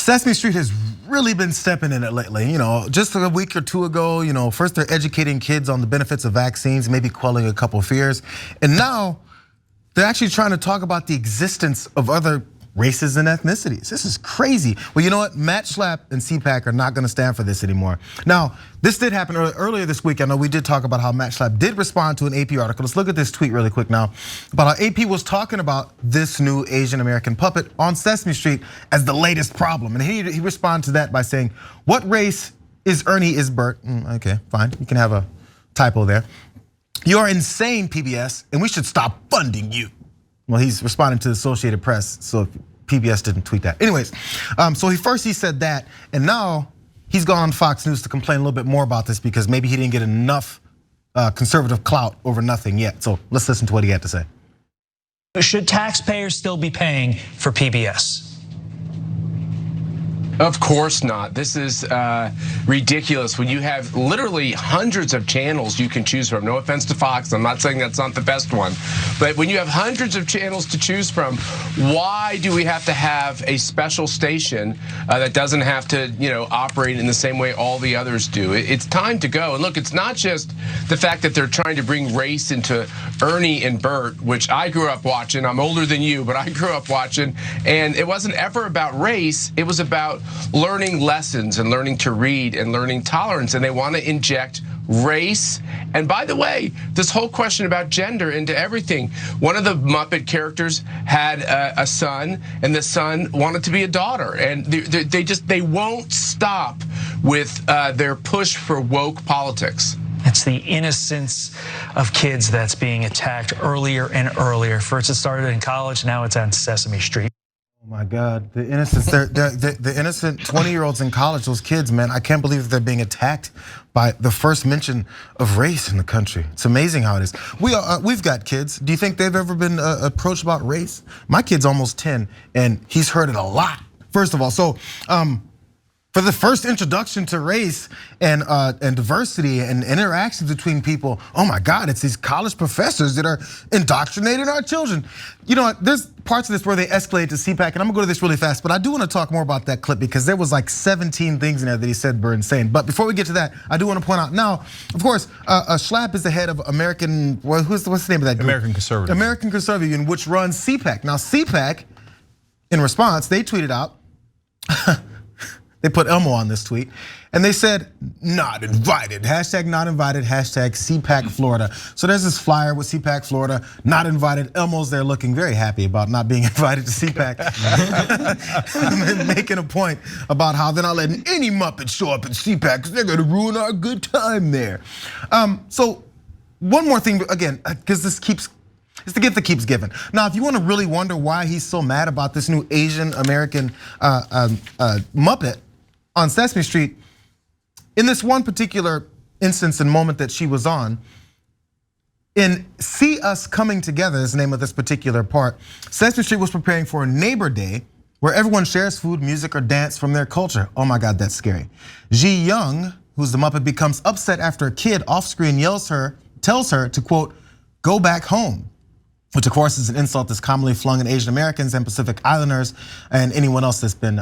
Sesame Street has really been stepping in it lately. Just a week or two ago, first they're educating kids on the benefits of vaccines, maybe quelling a couple of fears. And now they're actually trying to talk about the existence of other races and ethnicities. This is crazy. Well, you know what? Matt Schlapp and CPAC are not gonna stand for this anymore. Now, this did happen earlier this week. I know we did talk about how Matt Schlapp did respond to an AP article. Let's look at this tweet really quick now about how AP was talking about this new Asian American puppet on Sesame Street as the latest problem. And he responded to that by saying, "What race is Ernie is Bert?" Okay, fine, you can have a typo there. "You are insane, PBS, and we should stop funding you." Well, he's responding to the Associated Press, so PBS didn't tweet that. Anyways, so he said that, and now he's gone on Fox News to complain a little bit more about this because maybe he didn't get enough conservative clout over nothing yet. So let's listen to what he had to say. Should taxpayers still be paying for PBS? Of course not. This is ridiculous when you have literally hundreds of channels you can choose from. No offense to Fox, I'm not saying that's not the best one. But when you have hundreds of channels to choose from, why do we have to have a special station that doesn't have to operate in the same way all the others do? It's time to go. And look, it's not just the fact that they're trying to bring race into Ernie and Bert, which I grew up watching. I'm older than you, but I grew up watching. And it wasn't ever about race. It was about learning lessons and learning to read and learning tolerance, and they want to inject race. And by the way, this whole question about gender into everything. One of the Muppet characters had a son, and the son wanted to be a daughter, and they won't stop with their push for woke politics. It's the innocence of kids that's being attacked earlier and earlier. First it started in college, now it's on Sesame Street. Oh my God, the innocence, the innocent 20-year-olds in college, those kids, man, I can't believe they're being attacked by the first mention of race in the country. It's amazing how it is. We've got kids. Do you think they've ever been approached about race? My kid's almost 10 and he's heard it a lot, first of all. So, for the first introduction to race and diversity and interactions between people, oh my God, it's these college professors that are indoctrinating our children. You know what, there's parts of this where they escalate to CPAC, and I'm gonna go to this really fast, but I do wanna talk more about that clip because there was like 17 things in there that he said were insane. But before we get to that, I do wanna point out now, of course, Schlapp is the head of American, what's the name of that group? American Conservative. American Conservative Union, which runs CPAC. Now CPAC, in response, they tweeted out, they put Elmo on this tweet, and they said, "Not invited," hashtag not invited, hashtag CPAC Florida. So there's this flyer with CPAC Florida, not invited. Elmo's there looking very happy about not being invited to CPAC. And making a point about how they're not letting any Muppet show up at CPAC because they're gonna ruin our good time there. So one more thing, again, because this keeps, it's the gift that keeps giving. Now, if you want to really wonder why he's so mad about this new Asian American Muppet on Sesame Street, in this one particular instance and moment that she was on, in See Us Coming Together is the name of this particular part, Sesame Street was preparing for a Neighbor Day where everyone shares food, music, or dance from their culture. Oh my God, that's scary. Ji Young, who's the Muppet, becomes upset after a kid off screen tells her to quote, "Go back home," which of course is an insult that's commonly flung at Asian Americans and Pacific Islanders and anyone else that's been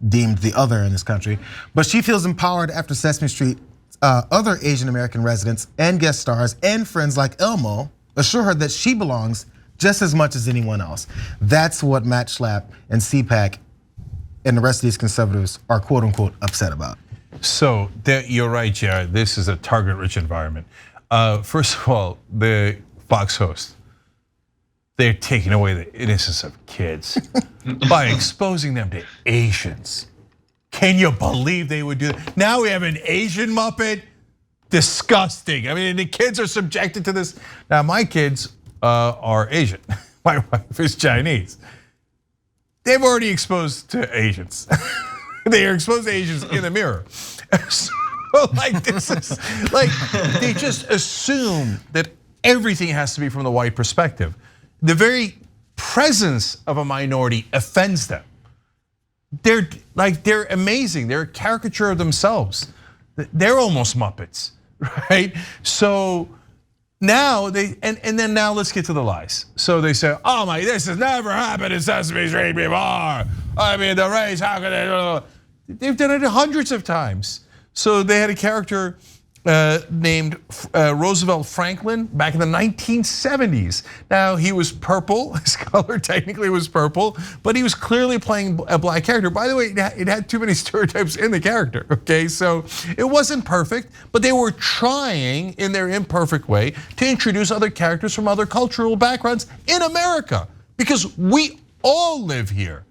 deemed the other in this country. But she feels empowered after Sesame Street, other Asian American residents and guest stars and friends like Elmo assure her that she belongs just as much as anyone else. That's what Matt Schlapp and CPAC and the rest of these conservatives are quote unquote upset about. So you're right, Jared, this is a target-rich environment. First of all, the Fox host, they're taking away the innocence of kids by exposing them to Asians. Can you believe they would do that? Now we have an Asian Muppet, disgusting. I mean, the kids are subjected to this. Now my kids are Asian, my wife is Chinese. They've already exposed to Asians. They are exposed to Asians in the mirror. So like this is, like they just assume that everything has to be from the white perspective. The very presence of a minority offends them. They're amazing. They're a caricature of themselves. They're almost Muppets, right? So now and then now let's get to the lies. So they say, "Oh my, this has never happened in Sesame Street before. I mean, the race, how can they? They've done it hundreds of times. So they had a character named Roosevelt Franklin back in the 1970s. Now he was purple, his color technically was purple, but he was clearly playing a black character. By the way, it had too many stereotypes in the character, okay? So it wasn't perfect, but they were trying in their imperfect way to introduce other characters from other cultural backgrounds in America, because we all live here.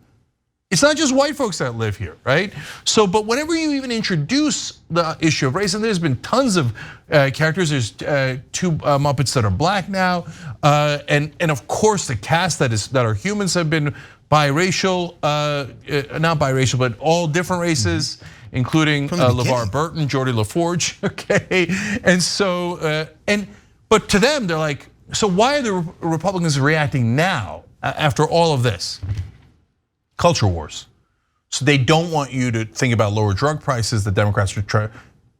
It's not just white folks that live here, right? So, but whenever you even introduce the issue of race, and there's been tons of characters, there's two Muppets that are black now, and of course the cast that are humans have been biracial, not biracial, but all different races, including LeVar Burton, Geordie LaForge, okay? And so, but to them, they're like, so why are the Republicans reacting now after all of this? Culture wars. So they don't want you to think about lower drug prices. The Democrats are trying,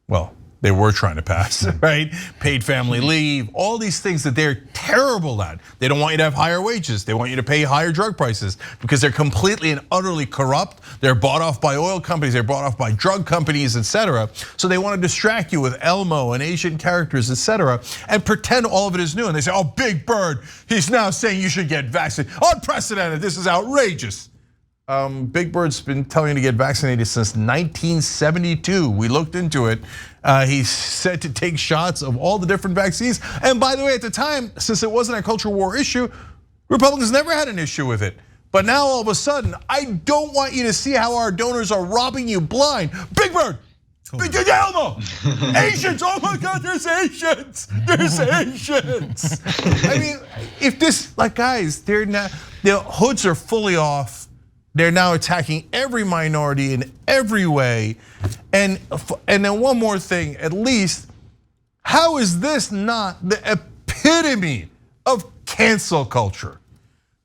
well, they were trying to pass, right? Paid family leave, all these things that they're terrible at. They don't want you to have higher wages. They want you to pay higher drug prices because they're completely and utterly corrupt. They're bought off by oil companies, they're bought off by drug companies, etc. So they want to distract you with Elmo and Asian characters, etc. and pretend all of it is new. And they say, oh, Big Bird, he's now saying you should get vaccinated. Unprecedented, this is outrageous. Big Bird's been telling you to get vaccinated since 1972. We looked into it. He's said to take shots of all the different vaccines. And by the way, at the time, since it wasn't a culture war issue, Republicans never had an issue with it. But now all of a sudden, I don't want you to see how our donors are robbing you blind. Big Bird, Big Elmo, Asians, oh my God, there's Asians, there's Asians. I mean, if this, like guys, they're not, the hoods are fully off. They're now attacking every minority in every way. And then one more thing, at least, how is this not the epitome of cancel culture?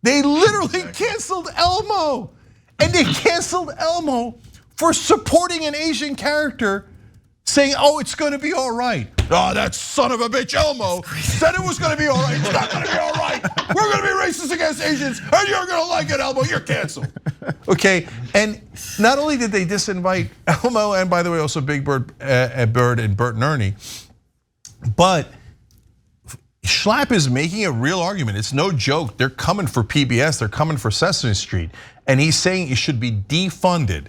They literally canceled Elmo. And they canceled Elmo for supporting an Asian character, saying, oh, it's gonna be all right. Oh, that son of a bitch Elmo said it was gonna be all right. It's not gonna be all right. We're gonna be racist against Asians, and you're gonna like it, Elmo, you're canceled. Okay, and not only did they disinvite Elmo, and by the way, also Big Bird, and Bert and Ernie, but Schlapp is making a real argument. It's no joke. They're coming for PBS, they're coming for Sesame Street, and he's saying it should be defunded.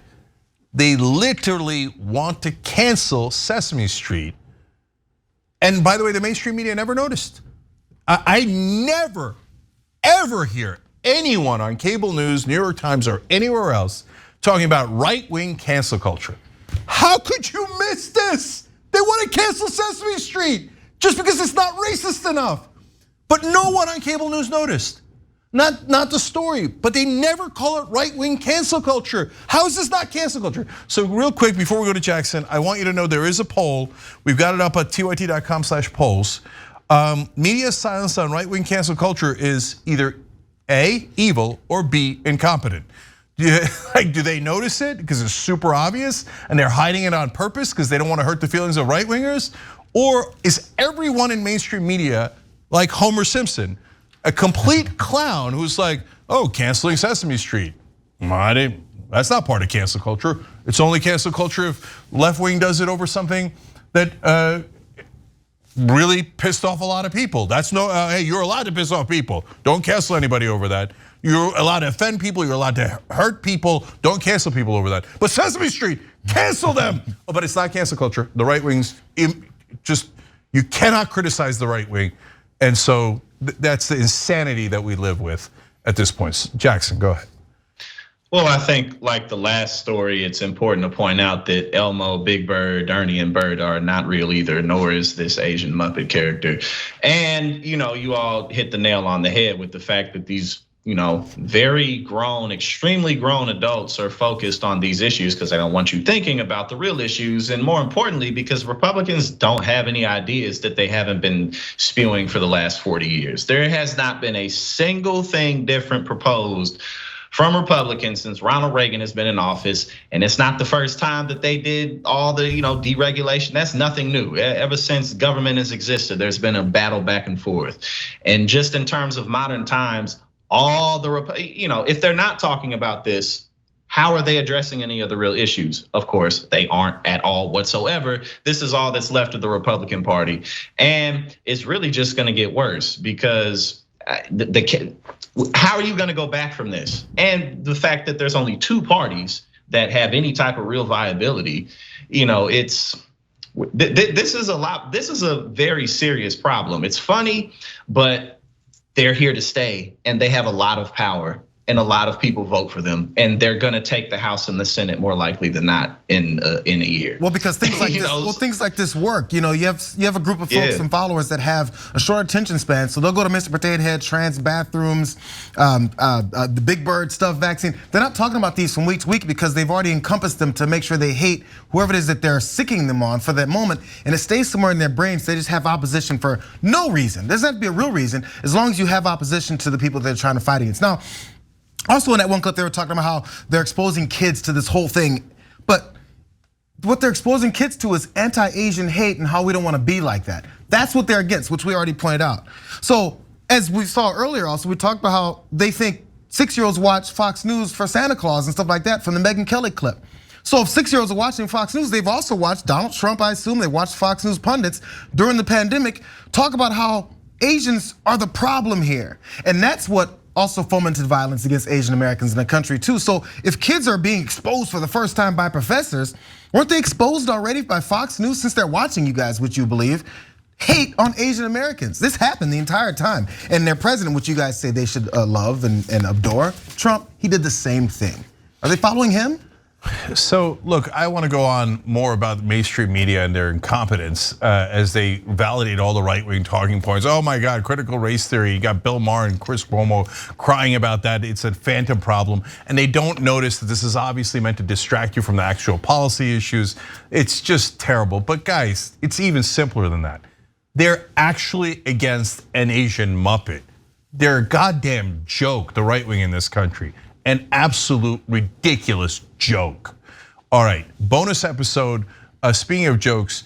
They literally want to cancel Sesame Street. And by the way, the mainstream media never noticed. I never, ever hear anyone on cable news, New York Times, or anywhere else talking about right-wing cancel culture. How could you miss this? They want to cancel Sesame Street just because it's not racist enough. But no one on cable news noticed. Not the story, but they never call it right-wing cancel culture. How is this not cancel culture? So real quick, before we go to Jackson, I want you to know there is a poll. We've got it up at tyt.com/polls. Media silence on right-wing cancel culture is either A, evil, or B, incompetent. Do they notice it because it's super obvious and they're hiding it on purpose because they don't want to hurt the feelings of right-wingers? Or is everyone in mainstream media like Homer Simpson, a complete clown who's like, oh, canceling Sesame Street? That's not part of cancel culture. It's only cancel culture if left wing does it over something that really pissed off a lot of people. That's no, hey, you're allowed to piss off people. Don't cancel anybody over that. You're allowed to offend people, you're allowed to hurt people. Don't cancel people over that. But Sesame Street, cancel them. Oh, but it's not cancel culture. The right wing's just, you cannot criticize the right wing. And so that's the insanity that we live with at this point. Jackson, go ahead. Well, I think like the last story, it's important to point out that Elmo, Big Bird, Ernie, and Bert are not real either, nor is this Asian Muppet character. And you all hit the nail on the head with the fact that these very grown, extremely grown adults are focused on these issues because they don't want you thinking about the real issues. And more importantly, because Republicans don't have any ideas that they haven't been spewing for the last 40 years. There has not been a single thing different proposed from Republicans since Ronald Reagan has been in office. And it's not the first time that they did all the deregulation. That's nothing new. Ever since government has existed, there's been a battle back and forth. And just in terms of modern times, all the, if they're not talking about this, How are they addressing any of the real issues? Of course, they aren't at all whatsoever. This is all that's left of the Republican Party. And it's really just gonna get worse because how are you gonna go back from this? And the fact that there's only 2 parties that have any type of real viability, this is a very serious problem. It's funny, but they're here to stay and they have a lot of power. And a lot of people vote for them, and they're going to take the House and the Senate more likely than not in a year. Well, because things like this, things like this work. You have a group of folks and followers that have a short attention span, so they'll go to Mr. Potato Head, trans bathrooms, the Big Bird stuff, vaccine. They're not talking about these from week to week because they've already encompassed them to make sure they hate whoever it is that they're sicking them on for that moment, and it stays somewhere in their brains. They just have opposition for no reason. There doesn't have to be a real reason, as long as you have opposition to the people they're trying to fight against. Now, also in that one clip, they were talking about how they're exposing kids to this whole thing. But what they're exposing kids to is anti-Asian hate and how we don't want to be like that. That's what they're against, which we already pointed out. So as we saw earlier also, we talked about how they think 6-year-olds watch Fox News for Santa Claus and stuff like that from the Megyn Kelly clip. So if 6-year-olds are watching Fox News, they've also watched Donald Trump, I assume. They watched Fox News pundits during the pandemic talk about how Asians are the problem here. And that's what also fomented violence against Asian Americans in the country too. So if kids are being exposed for the first time by professors, weren't they exposed already by Fox News since they're watching you guys, which you believe, hate on Asian Americans? This happened the entire time. And their president, which you guys say they should love and adore, Trump, he did the same thing. Are they following him? So look, I want to go on more about mainstream media and their incompetence as they validate all the right-wing talking points. Oh my God, critical race theory. You got Bill Maher and Chris Cuomo crying about that. It's a phantom problem. And they don't notice that this is obviously meant to distract you from the actual policy issues. It's just terrible. But guys, it's even simpler than that. They're actually against an Asian muppet. They're a goddamn joke, the right wing in this country. An absolute ridiculous joke. All right, bonus episode. Speaking of jokes,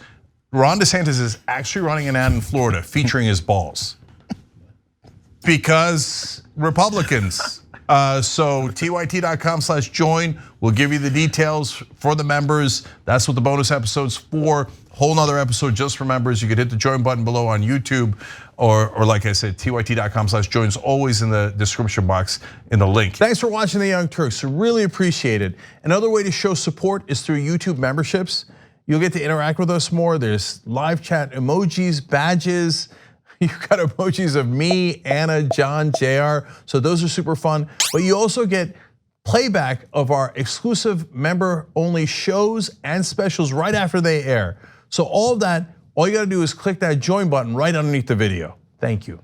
Ron DeSantis is actually running an ad in Florida featuring his balls because Republicans. So tyt.com/join will give you the details for the members. That's what the bonus episode's for. Whole nother episode just for members. You could hit the join button below on YouTube, or like I said, tyt.com/join is always in the description box in the link. Thanks for watching the Young Turks. Really appreciate it. Another way to show support is through YouTube memberships. You'll get to interact with us more. There's live chat emojis, badges. You've got emojis of me, Anna, John, JR. So those are super fun. But you also get playback of our exclusive member-only shows and specials right after they air. So all of that, all you gotta do is click that join button right underneath the video. Thank you.